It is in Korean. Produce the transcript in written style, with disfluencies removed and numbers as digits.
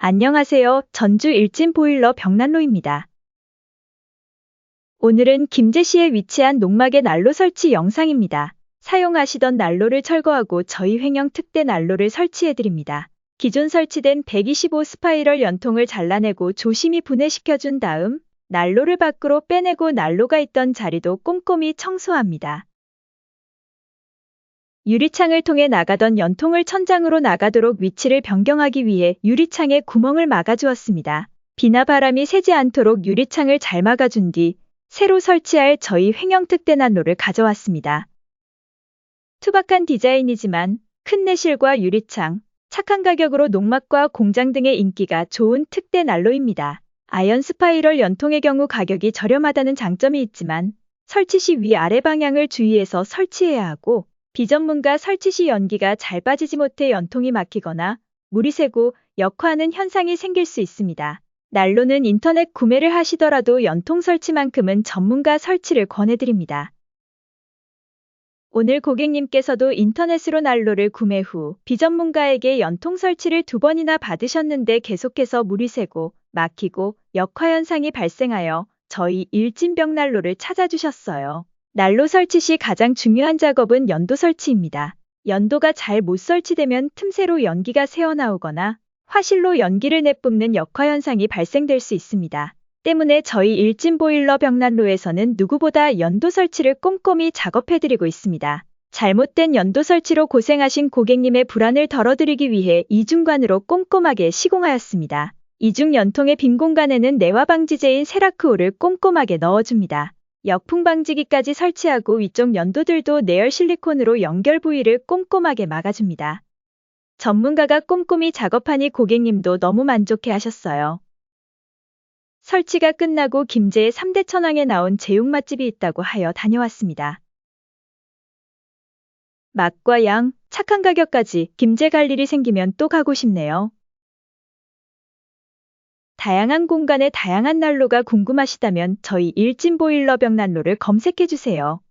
안녕하세요. 전주 일진 보일러 벽난로입니다. 오늘은 김제시에 위치한 농막의 난로 설치 영상입니다. 사용하시던 난로를 철거하고 저희 횡령 특대 난로를 설치해드립니다. 기존 설치된 125 스파이럴 연통을 잘라내고 조심히 분해시켜준 다음 난로를 밖으로 빼내고 난로가 있던 자리도 꼼꼼히 청소합니다. 유리창을 통해 나가던 연통을 천장으로 나가도록 위치를 변경하기 위해 유리창에 구멍을 막아주었습니다. 비나 바람이 새지 않도록 유리창을 잘 막아준 뒤 새로 설치할 저희 횡령 특대 난로를 가져왔습니다. 투박한 디자인이지만 큰 내실과 유리창, 착한 가격으로 농막과 공장 등의 인기가 좋은 특대 난로입니다. 아연 스파이럴 연통의 경우 가격이 저렴하다는 장점이 있지만 설치 시 위아래 방향을 주의해서 설치해야 하고 비전문가 설치 시 연기가 잘 빠지지 못해 연통이 막히거나 물이 새고 역화하는 현상이 생길 수 있습니다. 난로는 인터넷 구매를 하시더라도 연통 설치만큼은 전문가 설치를 권해드립니다. 오늘 고객님께서도 인터넷으로 난로를 구매 후 비전문가에게 연통 설치를 2번이나 받으셨는데 계속해서 물이 새고 막히고 역화 현상이 발생하여 저희 일진벽난로를 찾아주셨어요. 난로 설치 시 가장 중요한 작업은 연도 설치입니다. 연도가 잘 못 설치되면 틈새로 연기가 새어나오거나 화실로 연기를 내뿜는 역화 현상이 발생될 수 있습니다. 때문에 저희 일진 보일러 벽난로에서는 누구보다 연도 설치를 꼼꼼히 작업해드리고 있습니다. 잘못된 연도 설치로 고생하신 고객님의 불안을 덜어드리기 위해 이중관으로 꼼꼼하게 시공하였습니다. 이중 연통의 빈 공간에는 내화 방지제인 세라크올을 꼼꼼하게 넣어줍니다. 역풍 방지기까지 설치하고 위쪽 연도들도 내열 실리콘으로 연결 부위를 꼼꼼하게 막아줍니다. 전문가가 꼼꼼히 작업하니 고객님도 너무 만족해 하셨어요. 설치가 끝나고 김제의 3대 천왕에 나온 제육 맛집이 있다고 하여 다녀왔습니다. 맛과 양, 착한 가격까지 김제 갈 일이 생기면 또 가고 싶네요. 다양한 공간의 다양한 난로가 궁금하시다면 저희 일진 보일러 벽난로를 검색해주세요.